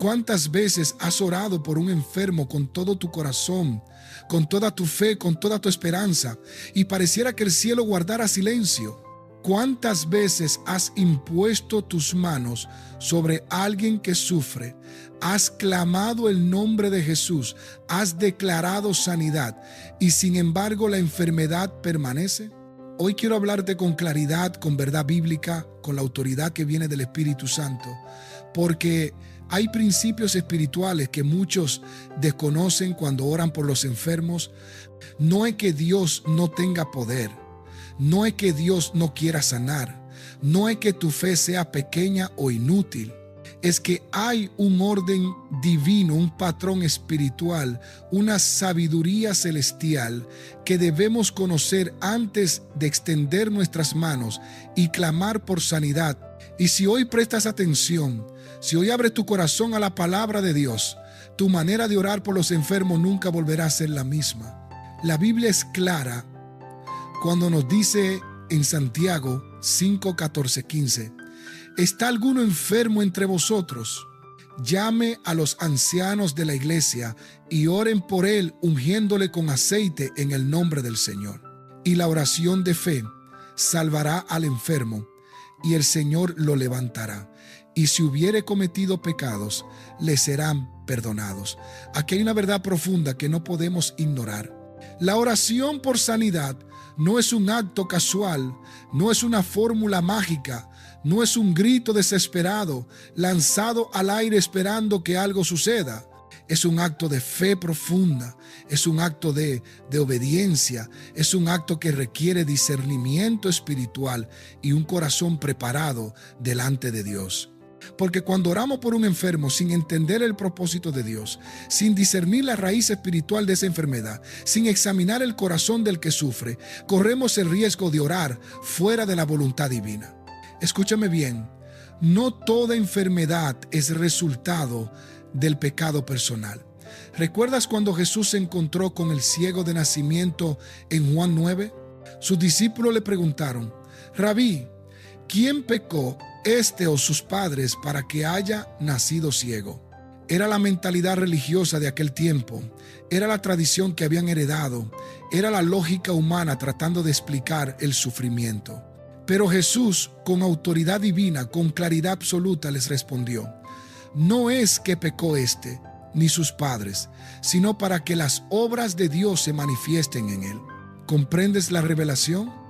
¿Cuántas veces has orado por un enfermo con todo tu corazón, con toda tu fe, con toda tu esperanza, y pareciera que el cielo guardara silencio? ¿Cuántas veces has impuesto tus manos sobre alguien que sufre? Has clamado el nombre de Jesús, has declarado sanidad, y sin embargo la enfermedad permanece. Hoy quiero hablarte con claridad, con verdad bíblica, con la autoridad que viene del Espíritu Santo, porque hay principios espirituales que muchos desconocen cuando oran por los enfermos. No es que Dios no tenga poder, no es que Dios no quiera sanar, no es que tu fe sea pequeña o inútil. Es que hay un orden divino, un patrón espiritual, una sabiduría celestial que debemos conocer antes de extender nuestras manos y clamar por sanidad. Y si hoy prestas atención, si hoy abres tu corazón a la palabra de Dios, tu manera de orar por los enfermos nunca volverá a ser la misma. La Biblia es clara cuando nos dice en Santiago 5, 14, 15, ¿está alguno enfermo entre vosotros? Llame a los ancianos de la iglesia y oren por él, ungiéndole con aceite en el nombre del Señor. Y la oración de fe salvará al enfermo, y el Señor lo levantará. Y si hubiere cometido pecados, le serán perdonados. Aquí hay una verdad profunda que no podemos ignorar. La oración por sanidad no es un acto casual, no es una fórmula mágica, no es un grito desesperado lanzado al aire esperando que algo suceda. Es un acto de fe profunda, es un acto de obediencia, es un acto que requiere discernimiento espiritual y un corazón preparado delante de Dios. Porque cuando oramos por un enfermo sin entender el propósito de Dios, sin discernir la raíz espiritual de esa enfermedad, sin examinar el corazón del que sufre, corremos el riesgo de orar fuera de la voluntad divina. Escúchame bien, no toda enfermedad es resultado del pecado personal. ¿Recuerdas cuando Jesús se encontró con el ciego de nacimiento en Juan 9? Sus discípulos le preguntaron: Rabí, ¿quién pecó, este o sus padres, para que haya nacido ciego? Era la mentalidad religiosa de aquel tiempo, era la tradición que habían heredado, era la lógica humana tratando de explicar el sufrimiento. Pero Jesús, con autoridad divina, con claridad absoluta, les respondió: no es que pecó este ni sus padres, sino para que las obras de Dios se manifiesten en él. ¿Comprendes la revelación?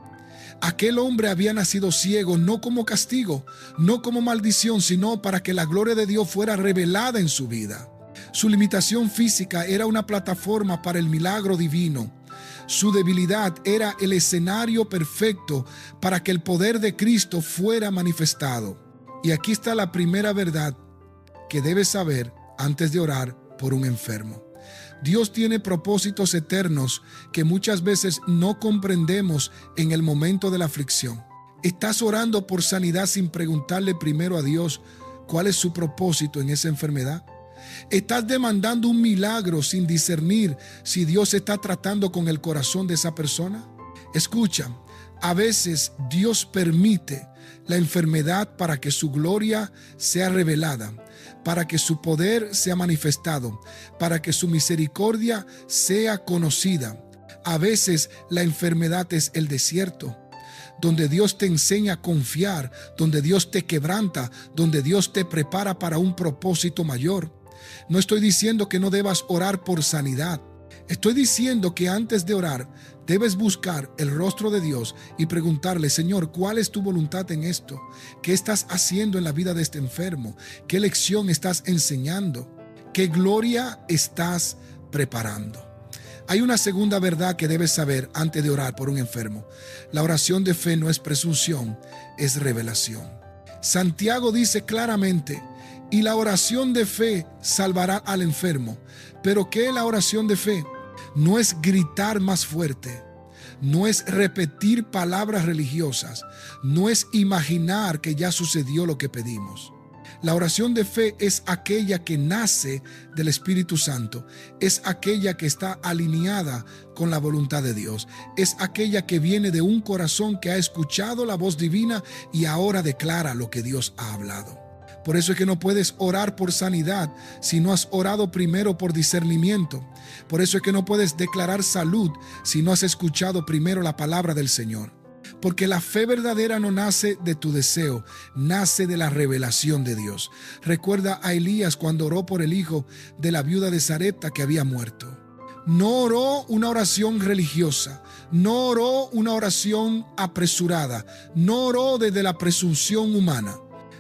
Aquel hombre había nacido ciego no como castigo, no como maldición, sino para que la gloria de Dios fuera revelada en su vida. Su limitación física era una plataforma para el milagro divino. Su debilidad era el escenario perfecto para que el poder de Cristo fuera manifestado. Y aquí está la primera verdad que debes saber antes de orar por un enfermo. Dios tiene propósitos eternos que muchas veces no comprendemos en el momento de la aflicción. ¿Estás orando por sanidad sin preguntarle primero a Dios cuál es su propósito en esa enfermedad? ¿Estás demandando un milagro sin discernir si Dios está tratando con el corazón de esa persona? Escucha, a veces Dios permite la enfermedad para que su gloria sea revelada, para que su poder sea manifestado, para que su misericordia sea conocida. A veces la enfermedad es el desierto, donde Dios te enseña a confiar, donde Dios te quebranta, donde Dios te prepara para un propósito mayor. No estoy diciendo que no debas orar por sanidad. Estoy diciendo que antes de orar debes buscar el rostro de Dios y preguntarle: Señor, ¿cuál es tu voluntad en esto? ¿Qué estás haciendo en la vida de este enfermo? ¿Qué lección estás enseñando? ¿Qué gloria estás preparando? Hay una segunda verdad que debes saber antes de orar por un enfermo. La oración de fe no es presunción, es revelación. Santiago dice claramente: y la oración de fe salvará al enfermo. ¿Pero qué es la oración de fe? No es gritar más fuerte, no es repetir palabras religiosas, no es imaginar que ya sucedió lo que pedimos. La oración de fe es aquella que nace del Espíritu Santo, es aquella que está alineada con la voluntad de Dios, es aquella que viene de un corazón que ha escuchado la voz divina y ahora declara lo que Dios ha hablado. Por eso es que no puedes orar por sanidad si no has orado primero por discernimiento. Por eso es que no puedes declarar salud si no has escuchado primero la palabra del Señor. Porque la fe verdadera no nace de tu deseo, nace de la revelación de Dios. Recuerda a Elías cuando oró por el hijo de la viuda de Sarepta que había muerto. No oró una oración religiosa, no oró una oración apresurada, no oró desde la presunción humana.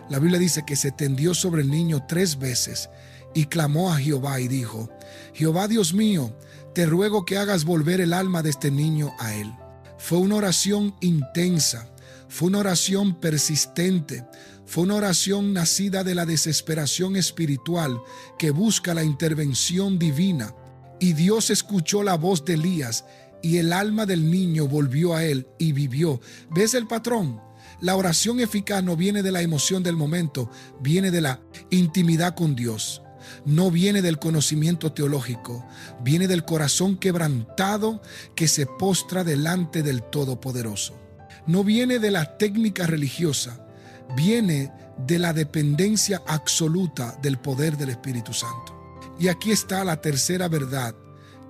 La Biblia dice que se tendió sobre el niño 3 veces y clamó a Jehová y dijo: Jehová Dios mío, te ruego que hagas volver el alma de este niño a él. Fue una oración intensa, fue una oración persistente, fue una oración nacida de la desesperación espiritual que busca la intervención divina. Y Dios escuchó la voz de Elías y el alma del niño volvió a él y vivió. ¿Ves el patrón? La oración eficaz no viene de la emoción del momento, viene de la intimidad con Dios. No viene del conocimiento teológico, viene del corazón quebrantado que se postra delante del Todopoderoso. No viene de la técnica religiosa, viene de la dependencia absoluta del poder del Espíritu Santo. Y aquí está la tercera verdad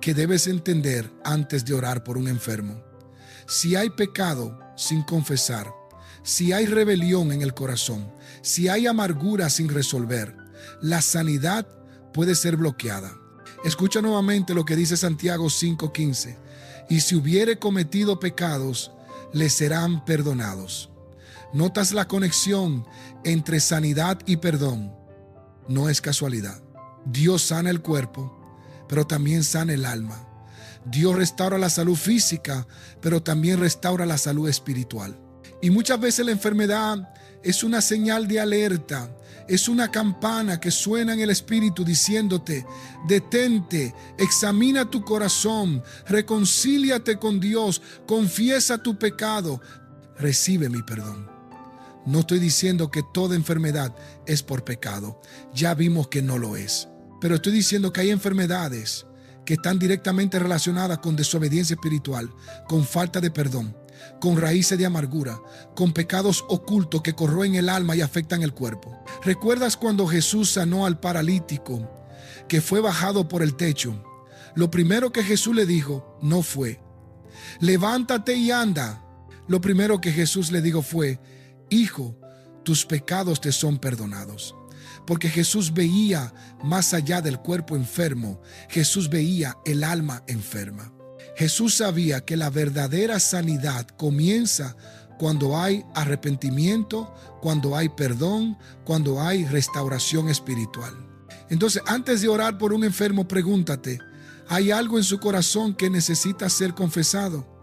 que debes entender antes de orar por un enfermo. Si hay pecado sin confesar, si hay rebelión en el corazón, si hay amargura sin resolver, la sanidad puede ser bloqueada. Escucha nuevamente lo que dice Santiago 5:15. Y si hubiere cometido pecados, le serán perdonados. ¿Notas la conexión entre sanidad y perdón? No es casualidad. Dios sana el cuerpo, pero también sana el alma. Dios restaura la salud física, pero también restaura la salud espiritual. Y muchas veces la enfermedad es una señal de alerta, es una campana que suena en el espíritu diciéndote: detente, examina tu corazón, reconcíliate con Dios, confiesa tu pecado, recibe mi perdón. No estoy diciendo que toda enfermedad es por pecado, ya vimos que no lo es. Pero estoy diciendo que hay enfermedades que están directamente relacionadas con desobediencia espiritual, con falta de perdón, con raíces de amargura, con pecados ocultos que corroen el alma y afectan el cuerpo. ¿Recuerdas cuando Jesús sanó al paralítico que fue bajado por el techo? Lo primero que Jesús le dijo no fue: levántate y anda. Lo primero que Jesús le dijo fue: hijo, tus pecados te son perdonados. Porque Jesús veía más allá del cuerpo enfermo, Jesús veía el alma enferma. Jesús sabía que la verdadera sanidad comienza cuando hay arrepentimiento, cuando hay perdón, cuando hay restauración espiritual. Entonces, antes de orar por un enfermo, pregúntate: ¿hay algo en su corazón que necesita ser confesado?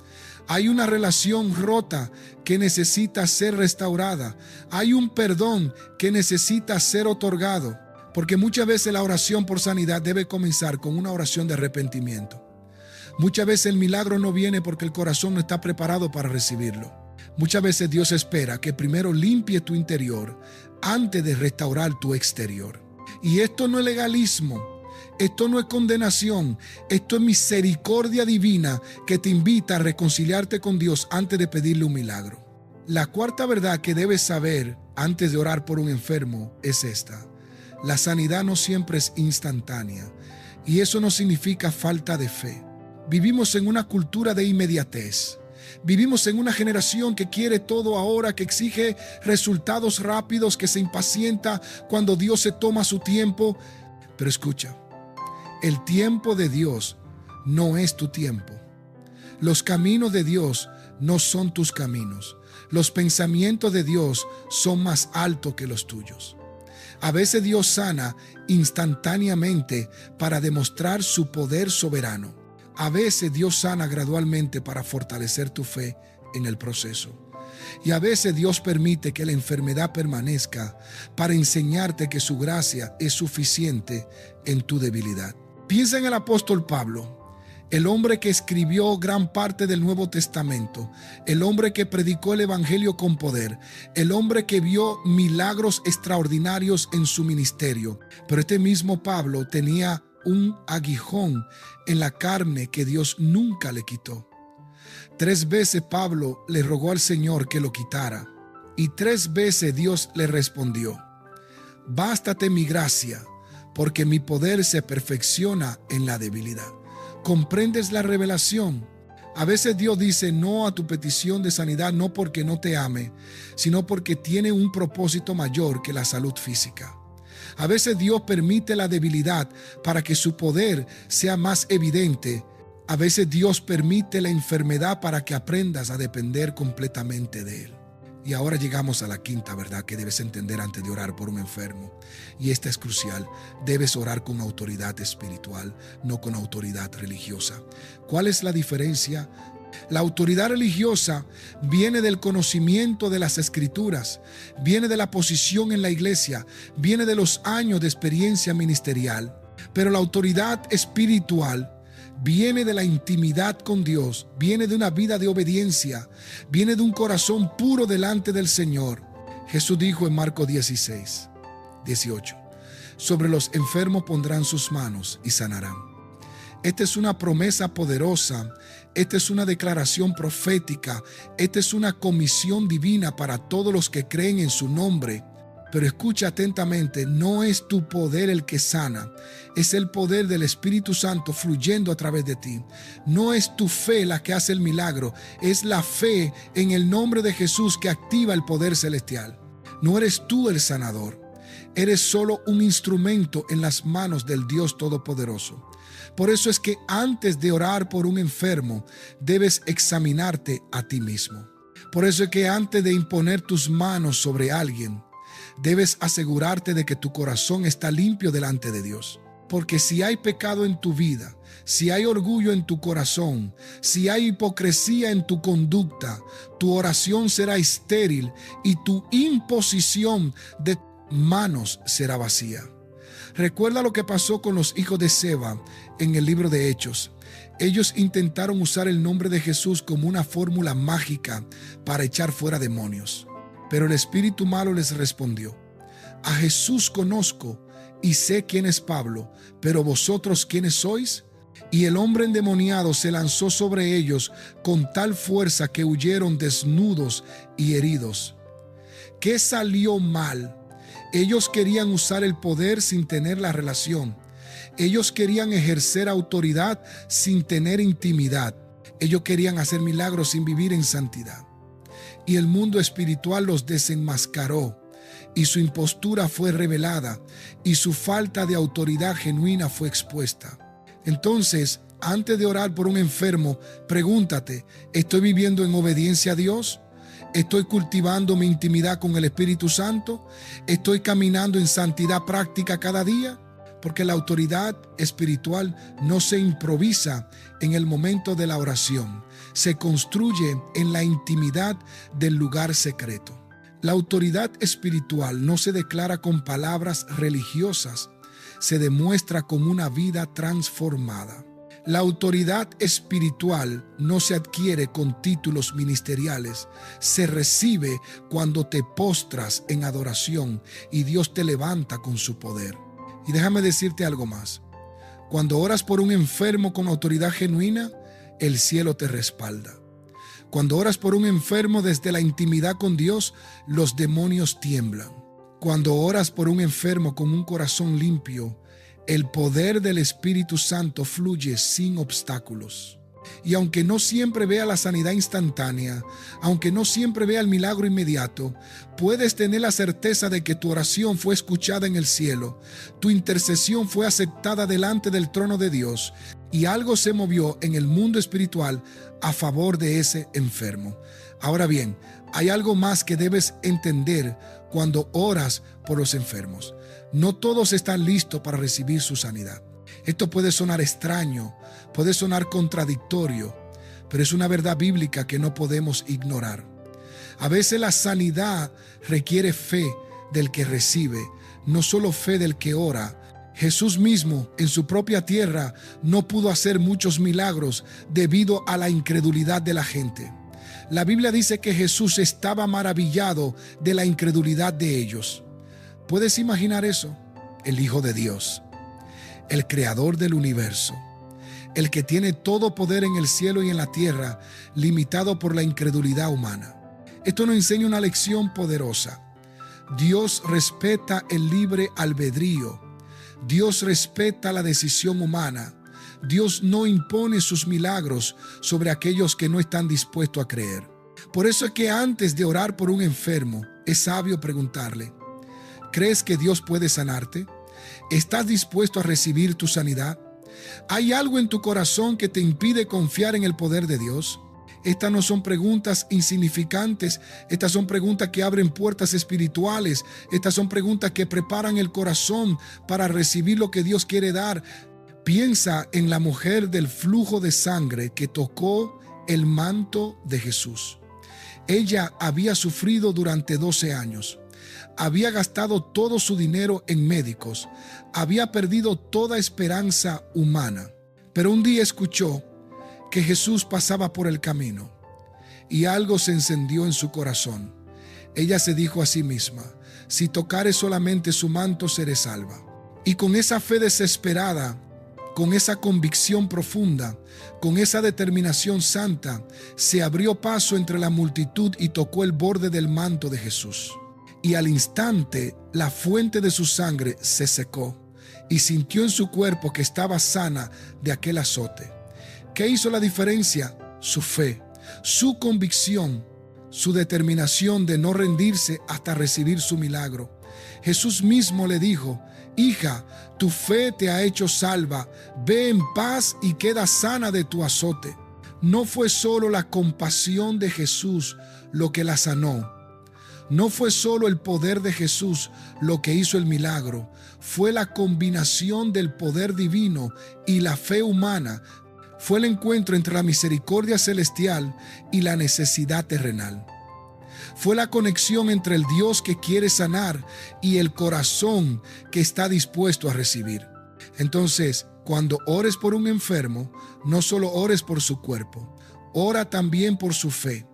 Hay una relación rota que necesita ser restaurada. Hay un perdón que necesita ser otorgado. Porque muchas veces la oración por sanidad debe comenzar con una oración de arrepentimiento. Muchas veces el milagro no viene porque el corazón no está preparado para recibirlo. Muchas veces Dios espera que primero limpie tu interior antes de restaurar tu exterior. Y esto no es legalismo. Esto no es condenación, esto es misericordia divina que te invita a reconciliarte con Dios antes de pedirle un milagro. La cuarta verdad que debes saber antes de orar por un enfermo es esta: la sanidad no siempre es instantánea, y eso no significa falta de fe. Vivimos en una cultura de inmediatez. Vivimos en una generación que quiere todo ahora, que exige resultados rápidos, que se impacienta cuando Dios se toma su tiempo. Pero escucha, el tiempo de Dios no es tu tiempo. Los caminos de Dios no son tus caminos. Los pensamientos de Dios son más altos que los tuyos. A veces Dios sana instantáneamente para demostrar su poder soberano. A veces Dios sana gradualmente para fortalecer tu fe en el proceso. Y a veces Dios permite que la enfermedad permanezca para enseñarte que su gracia es suficiente en tu debilidad. Piensa en el apóstol Pablo, el hombre que escribió gran parte del Nuevo Testamento, el hombre que predicó el evangelio con poder, el hombre que vio milagros extraordinarios en su ministerio. Pero este mismo Pablo tenía un aguijón en la carne que Dios nunca le quitó. 3 veces Pablo le rogó al Señor que lo quitara, y 3 veces Dios le respondió. Bástate mi gracia, porque mi poder se perfecciona en la debilidad. ¿Comprendes la revelación? A veces Dios dice no a tu petición de sanidad, no porque no te ame, sino porque tiene un propósito mayor que la salud física. A veces Dios permite la debilidad para que su poder sea más evidente. A veces Dios permite la enfermedad para que aprendas a depender completamente de Él. Y ahora llegamos a la quinta verdad que debes entender antes de orar por un enfermo. Y esta es crucial. Debes orar con autoridad espiritual, no con autoridad religiosa. ¿Cuál es la diferencia? La autoridad religiosa viene del conocimiento de las Escrituras, viene de la posición en la iglesia, viene de los años de experiencia ministerial. Pero la autoridad espiritual viene de la intimidad con Dios, viene de una vida de obediencia, viene de un corazón puro delante del Señor. Jesús dijo en Marcos 16, 18, sobre los enfermos pondrán sus manos y sanarán. Esta es una promesa poderosa, esta es una declaración profética, esta es una comisión divina para todos los que creen en su nombre. Pero escucha atentamente, no es tu poder el que sana, es el poder del Espíritu Santo fluyendo a través de ti. No es tu fe la que hace el milagro, es la fe en el nombre de Jesús que activa el poder celestial. No eres tú el sanador, eres solo un instrumento en las manos del Dios Todopoderoso. Por eso es que antes de orar por un enfermo, debes examinarte a ti mismo. Por eso es que antes de imponer tus manos sobre alguien, debes asegurarte de que tu corazón está limpio delante de Dios. Porque si hay pecado en tu vida, si hay orgullo en tu corazón, si hay hipocresía en tu conducta, tu oración será estéril y tu imposición de manos será vacía. Recuerda lo que pasó con los hijos de Seba en el libro de Hechos. Ellos intentaron usar el nombre de Jesús como una fórmula mágica para echar fuera demonios. Pero el espíritu malo les respondió: a Jesús conozco y sé quién es Pablo, pero vosotros ¿quiénes sois? Y el hombre endemoniado se lanzó sobre ellos con tal fuerza que huyeron desnudos y heridos. ¿Qué salió mal? Ellos querían usar el poder sin tener la relación. Ellos querían ejercer autoridad sin tener intimidad. Ellos querían hacer milagros sin vivir en santidad. Y el mundo espiritual los desenmascaró, y su impostura fue revelada, y su falta de autoridad genuina fue expuesta. Entonces, antes de orar por un enfermo, pregúntate: ¿estoy viviendo en obediencia a Dios? ¿Estoy cultivando mi intimidad con el Espíritu Santo? ¿Estoy caminando en santidad práctica cada día? Porque la autoridad espiritual no se improvisa en el momento de la oración. Se construye en la intimidad del lugar secreto. La autoridad espiritual no se declara con palabras religiosas, se demuestra con una vida transformada. La autoridad espiritual no se adquiere con títulos ministeriales, se recibe cuando te postras en adoración y Dios te levanta con su poder. Y déjame decirte algo más. Cuando oras por un enfermo con autoridad genuina, el cielo te respalda. Cuando oras por un enfermo desde la intimidad con Dios, los demonios tiemblan. Cuando oras por un enfermo con un corazón limpio, el poder del Espíritu Santo fluye sin obstáculos. Y aunque no siempre vea la sanidad instantánea, aunque no siempre vea el milagro inmediato, puedes tener la certeza de que tu oración fue escuchada en el cielo, tu intercesión fue aceptada delante del trono de Dios y algo se movió en el mundo espiritual a favor de ese enfermo. Ahora bien, hay algo más que debes entender cuando oras por los enfermos. No todos están listos para recibir su sanidad. Esto puede sonar extraño, puede sonar contradictorio, pero es una verdad bíblica que no podemos ignorar. A veces la sanidad requiere fe del que recibe, no solo fe del que ora. Jesús mismo en su propia tierra no pudo hacer muchos milagros debido a la incredulidad de la gente. La Biblia dice que Jesús estaba maravillado de la incredulidad de ellos. ¿Puedes imaginar eso? El Hijo de Dios, el creador del universo, el que tiene todo poder en el cielo y en la tierra, limitado por la incredulidad humana. Esto nos enseña una lección poderosa. Dios respeta el libre albedrío. Dios respeta la decisión humana. Dios no impone sus milagros sobre aquellos que no están dispuestos a creer. Por eso es que antes de orar por un enfermo, es sabio preguntarle: ¿crees que Dios puede sanarte? ¿Estás dispuesto a recibir tu sanidad? ¿Hay algo en tu corazón que te impide confiar en el poder de Dios? Estas no son preguntas insignificantes, estas son preguntas que abren puertas espirituales, estas son preguntas que preparan el corazón para recibir lo que Dios quiere dar. Piensa en la mujer del flujo de sangre que tocó el manto de Jesús. Ella había sufrido durante 12 años. Había gastado todo su dinero en médicos. Había perdido toda esperanza humana. Pero un día escuchó que Jesús pasaba por el camino y algo se encendió en su corazón. Ella se dijo a sí misma: si tocare solamente su manto, seré salva. Y con esa fe desesperada, con esa convicción profunda, con esa determinación santa, se abrió paso entre la multitud y tocó el borde del manto de Jesús. Y al instante la fuente de su sangre se secó y sintió en su cuerpo que estaba sana de aquel azote. ¿Qué hizo la diferencia? Su fe, su convicción, su determinación de no rendirse hasta recibir su milagro. Jesús mismo le dijo: hija, tu fe te ha hecho salva, ve en paz y queda sana de tu azote. No fue solo la compasión de Jesús lo que la sanó. No fue solo el poder de Jesús lo que hizo el milagro. Fue la combinación del poder divino y la fe humana. Fue el encuentro entre la misericordia celestial y la necesidad terrenal. Fue la conexión entre el Dios que quiere sanar y el corazón que está dispuesto a recibir. Entonces, cuando ores por un enfermo, no solo ores por su cuerpo, ora también por su fe.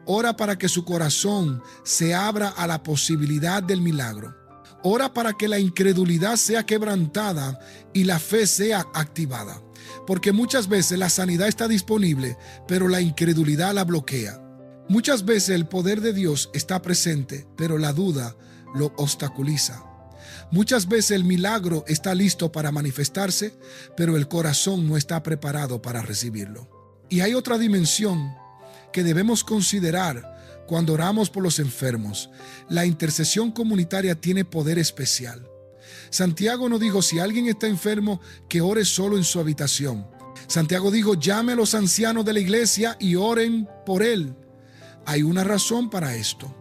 Ora para que su corazón se abra a la posibilidad del milagro. Ora para que la incredulidad sea quebrantada y la fe sea activada. Porque muchas veces la sanidad está disponible, pero la incredulidad la bloquea. Muchas veces el poder de Dios está presente, pero la duda lo obstaculiza. Muchas veces el milagro está listo para manifestarse, pero el corazón no está preparado para recibirlo. Y hay otra dimensión que debemos considerar cuando oramos por los enfermos. La intercesión comunitaria tiene poder especial. Santiago no dijo: si alguien está enfermo, que ore solo en su habitación. Santiago dijo: llame a los ancianos de la iglesia y oren por él. Hay una razón para esto.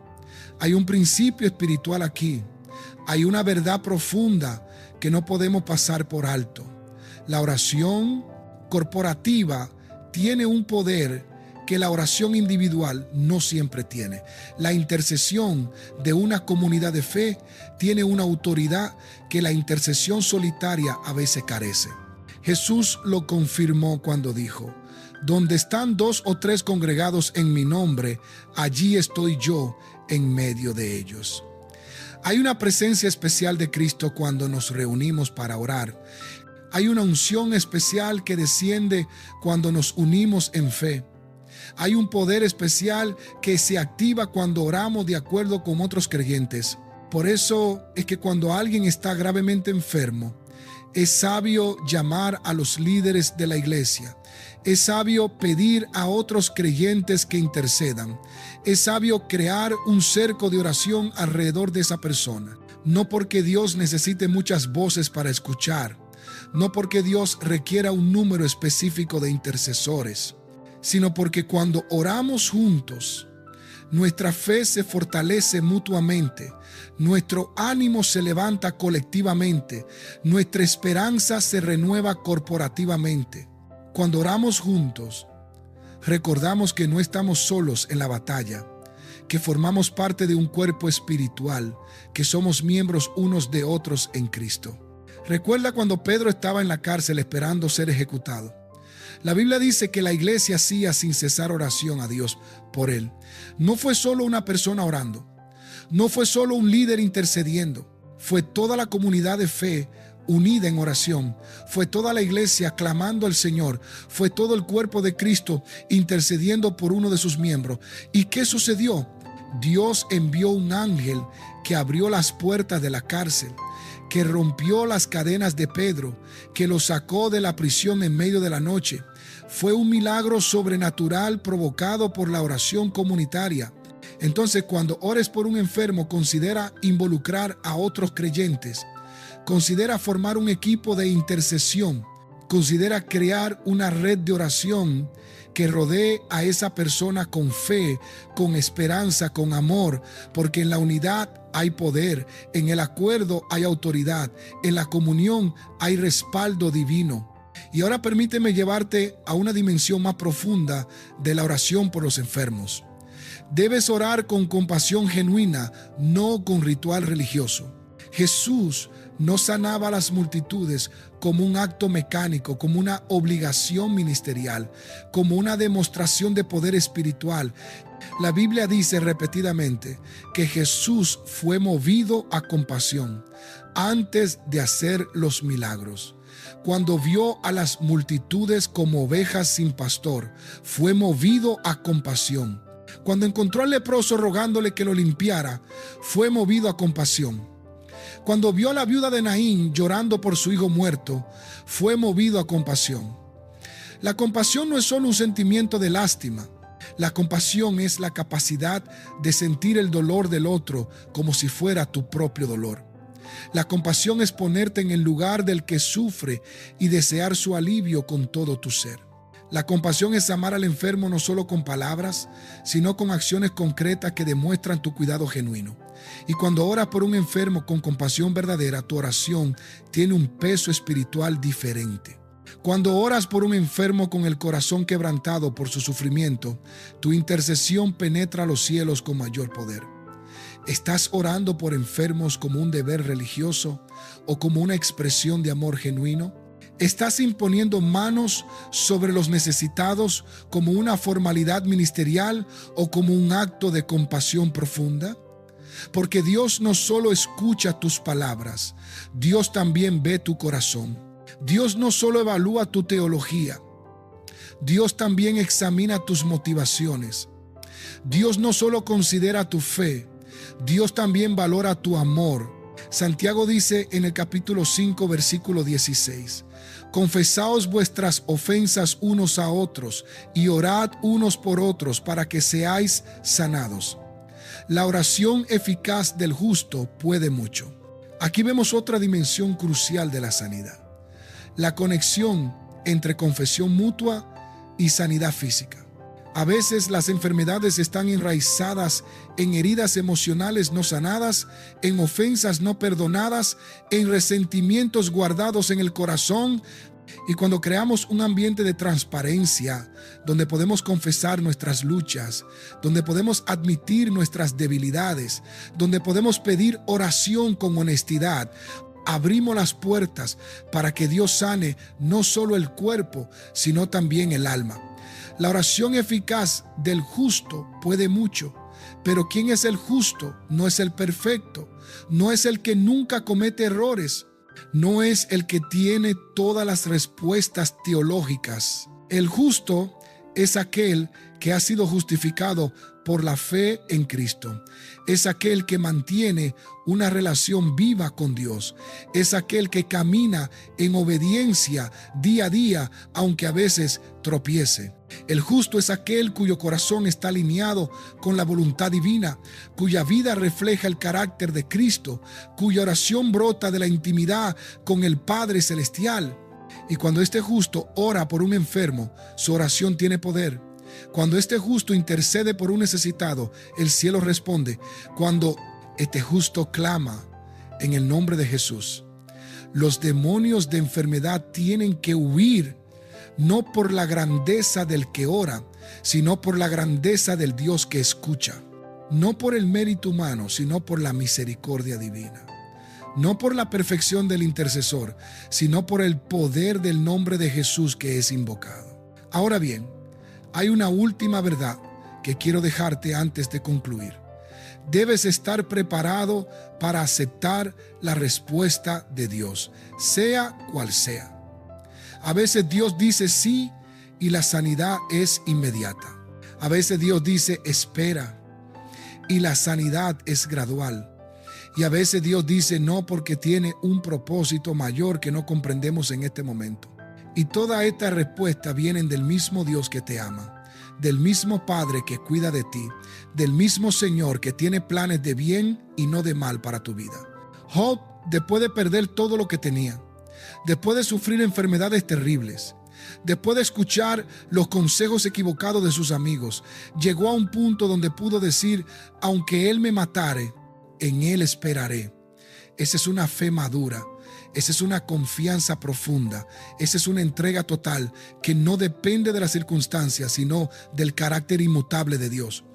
Hay un principio espiritual aquí. Hay una verdad profunda que no podemos pasar por alto. La oración corporativa tiene un poder que la oración individual no siempre tiene. La intercesión de una comunidad de fe tiene una autoridad que la intercesión solitaria a veces carece. Jesús lo confirmó cuando dijo: donde están 2 o 3 congregados en mi nombre, allí estoy yo en medio de ellos. Hay una presencia especial de Cristo cuando nos reunimos para orar. Hay una unción especial que desciende cuando nos unimos en fe. Hay un poder especial que se activa cuando oramos de acuerdo con otros creyentes. Por eso es que cuando alguien está gravemente enfermo, es sabio llamar a los líderes de la iglesia. Es sabio pedir a otros creyentes que intercedan. Es sabio crear un cerco de oración alrededor de esa persona. No porque Dios necesite muchas voces para escuchar, no porque Dios requiera un número específico de intercesores, sino porque cuando oramos juntos, nuestra fe se fortalece mutuamente, nuestro ánimo se levanta colectivamente, nuestra esperanza se renueva corporativamente. Cuando oramos juntos, recordamos que no estamos solos en la batalla, que formamos parte de un cuerpo espiritual, que somos miembros unos de otros en Cristo. Recuerda cuando Pedro estaba en la cárcel esperando ser ejecutado. La Biblia dice que la iglesia hacía sin cesar oración a Dios por él. No fue solo una persona orando, no fue solo un líder intercediendo, fue toda la comunidad de fe unida en oración, fue toda la iglesia clamando al Señor, fue todo el cuerpo de Cristo intercediendo por uno de sus miembros. ¿Y qué sucedió? Dios envió un ángel que abrió las puertas de la cárcel, que rompió las cadenas de Pedro, que lo sacó de la prisión en medio de la noche. Fue un milagro sobrenatural provocado por la oración comunitaria. Entonces, cuando ores por un enfermo, considera involucrar a otros creyentes. Considera formar un equipo de intercesión. Considera crear una red de oración que rodee a esa persona con fe, con esperanza, con amor, porque en la unidad hay poder, en el acuerdo hay autoridad, en la comunión hay respaldo divino. Y ahora permíteme llevarte a una dimensión más profunda de la oración por los enfermos. Debes orar con compasión genuina, no con ritual religioso. Jesús no sanaba a las multitudes como un acto mecánico, como una obligación ministerial, como una demostración de poder espiritual. La Biblia dice repetidamente que Jesús fue movido a compasión antes de hacer los milagros. Cuando vio a las multitudes como ovejas sin pastor, fue movido a compasión. Cuando encontró al leproso rogándole que lo limpiara, fue movido a compasión. Cuando vio a la viuda de Naín llorando por su hijo muerto, fue movido a compasión. La compasión no es solo un sentimiento de lástima. La compasión es la capacidad de sentir el dolor del otro como si fuera tu propio dolor. La compasión es ponerte en el lugar del que sufre y desear su alivio con todo tu ser. La compasión es amar al enfermo no solo con palabras, sino con acciones concretas que demuestran tu cuidado genuino. Y cuando oras por un enfermo con compasión verdadera, tu oración tiene un peso espiritual diferente. Cuando oras por un enfermo con el corazón quebrantado por su sufrimiento, tu intercesión penetra los cielos con mayor poder. ¿Estás orando por enfermos como un deber religioso o como una expresión de amor genuino? ¿Estás imponiendo manos sobre los necesitados como una formalidad ministerial o como un acto de compasión profunda? Porque Dios no solo escucha tus palabras, Dios también ve tu corazón. Dios no solo evalúa tu teología, Dios también examina tus motivaciones. Dios no solo considera tu fe, Dios también valora tu amor. Santiago dice en el capítulo 5, versículo 16: confesaos vuestras ofensas unos a otros y orad unos por otros para que seáis sanados. La oración eficaz del justo puede mucho. Aquí vemos otra dimensión crucial de la sanidad: la conexión entre confesión mutua y sanidad física. A veces las enfermedades están enraizadas en heridas emocionales no sanadas, en ofensas no perdonadas, en resentimientos guardados en el corazón. Y cuando creamos un ambiente de transparencia, donde podemos confesar nuestras luchas, donde podemos admitir nuestras debilidades, donde podemos pedir oración con honestidad, abrimos las puertas para que Dios sane no solo el cuerpo, sino también el alma. La oración eficaz del justo puede mucho, pero ¿quién es el justo? No es el perfecto, no es el que nunca comete errores, no es el que tiene todas las respuestas teológicas. El justo es aquel que ha sido justificado por la fe en Cristo. Es aquel que mantiene una relación viva con Dios. Es aquel que camina en obediencia día a día, aunque a veces tropiece. El justo es aquel cuyo corazón está alineado con la voluntad divina, cuya vida refleja el carácter de Cristo, cuya oración brota de la intimidad con el Padre Celestial. Y cuando este justo ora por un enfermo, su oración tiene poder. Cuando este justo intercede por un necesitado, el cielo responde. Cuando este justo clama en el nombre de Jesús, los demonios de enfermedad tienen que huir, no por la grandeza del que ora, sino por la grandeza del Dios que escucha. No por el mérito humano, sino por la misericordia divina. No por la perfección del intercesor, sino por el poder del nombre de Jesús que es invocado. Ahora bien, hay una última verdad que quiero dejarte antes de concluir. Debes estar preparado para aceptar la respuesta de Dios, sea cual sea. A veces Dios dice sí y la sanidad es inmediata. A veces Dios dice espera y la sanidad es gradual. Y a veces Dios dice no porque tiene un propósito mayor que no comprendemos en este momento. Y toda esta respuesta vienen del mismo Dios que te ama, del mismo Padre que cuida de ti, del mismo Señor que tiene planes de bien y no de mal para tu vida. Job, después de perder todo lo que tenía, después de sufrir enfermedades terribles, después de escuchar los consejos equivocados de sus amigos, llegó a un punto donde pudo decir, aunque Él me matare, en Él esperaré. Esa es una fe madura. Esa es una confianza profunda. Esa es una entrega total que no depende de las circunstancias, sino del carácter inmutable de Dios.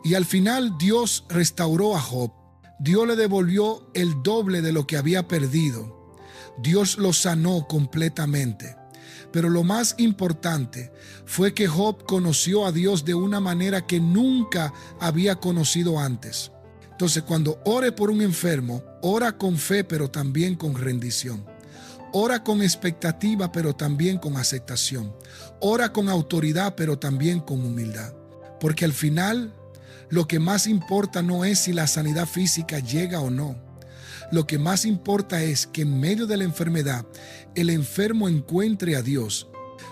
Y al final Dios restauró a Job. Dios le devolvió el doble de lo que había perdido. Dios lo sanó completamente. Pero lo más importante fue que Job conoció a Dios de una manera que nunca había conocido antes. Entonces, cuando ore por un enfermo, ora con fe, pero también con rendición. Ora con expectativa, pero también con aceptación. Ora con autoridad, pero también con humildad. Porque al final, lo que más importa no es si la sanidad física llega o no. Lo que más importa es que en medio de la enfermedad, el enfermo encuentre a Dios.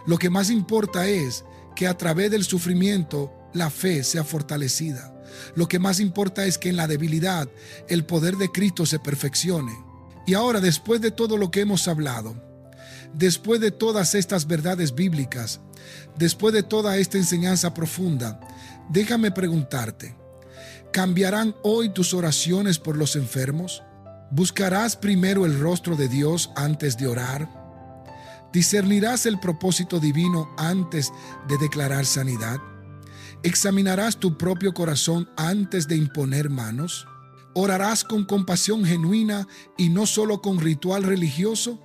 Lo que más importa es que a través del sufrimiento, la fe sea fortalecida. Lo que más importa es que en la debilidad el poder de Cristo se perfeccione. Y ahora, después de todo lo que hemos hablado, después de todas estas verdades bíblicas, después de toda esta enseñanza profunda, déjame preguntarte, ¿cambiarán hoy tus oraciones por los enfermos? ¿Buscarás primero el rostro de Dios antes de orar? ¿Discernirás el propósito divino antes de declarar sanidad? ¿Examinarás tu propio corazón antes de imponer manos? ¿Orarás con compasión genuina y no solo con ritual religioso?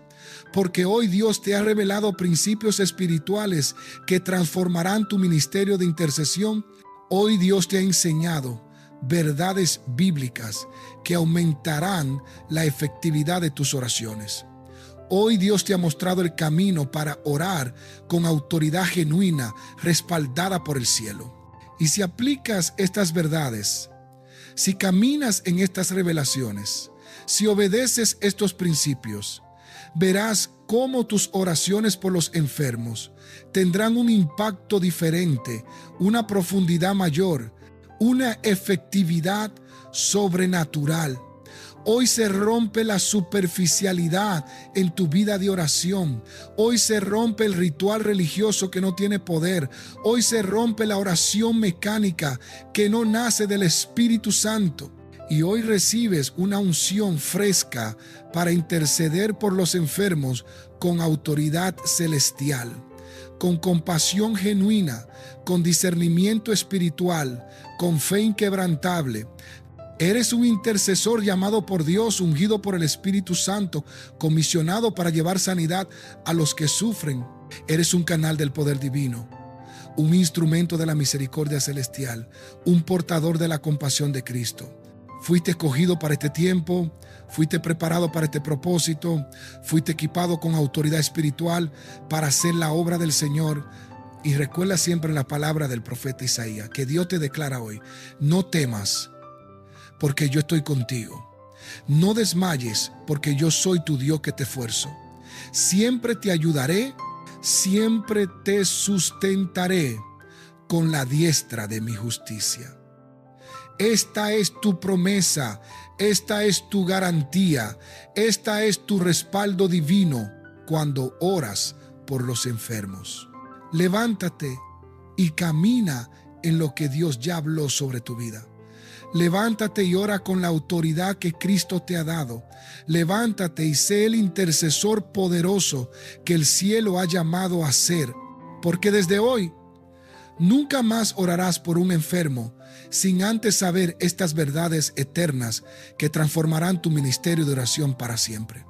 Porque hoy Dios te ha revelado principios espirituales que transformarán tu ministerio de intercesión. Hoy Dios te ha enseñado verdades bíblicas que aumentarán la efectividad de tus oraciones. Hoy Dios te ha mostrado el camino para orar con autoridad genuina, respaldada por el cielo. Y si aplicas estas verdades, si caminas en estas revelaciones, si obedeces estos principios, verás cómo tus oraciones por los enfermos tendrán un impacto diferente, una profundidad mayor, una efectividad sobrenatural. Hoy se rompe la superficialidad en tu vida de oración. Hoy se rompe el ritual religioso que no tiene poder. Hoy se rompe la oración mecánica que no nace del Espíritu Santo. Y hoy recibes una unción fresca para interceder por los enfermos con autoridad celestial, con compasión genuina, con discernimiento espiritual, con fe inquebrantable. Eres un intercesor llamado por Dios, ungido por el Espíritu Santo, comisionado para llevar sanidad a los que sufren. Eres un canal del poder divino, un instrumento de la misericordia celestial, un portador de la compasión de Cristo. Fuiste escogido para este tiempo, fuiste preparado para este propósito, fuiste equipado con autoridad espiritual para hacer la obra del Señor. Y recuerda siempre la palabra del profeta Isaías, que Dios te declara hoy: no temas, porque yo estoy contigo. No desmayes, porque yo soy tu Dios que te esfuerzo. Siempre te ayudaré, siempre te sustentaré con la diestra de mi justicia. Esta es tu promesa, esta es tu garantía, esta es tu respaldo divino cuando oras por los enfermos. Levántate y camina en lo que Dios ya habló sobre tu vida. Levántate y ora con la autoridad que Cristo te ha dado. Levántate y sé el intercesor poderoso que el cielo ha llamado a ser. Porque desde hoy nunca más orarás por un enfermo sin antes saber estas verdades eternas que transformarán tu ministerio de oración para siempre.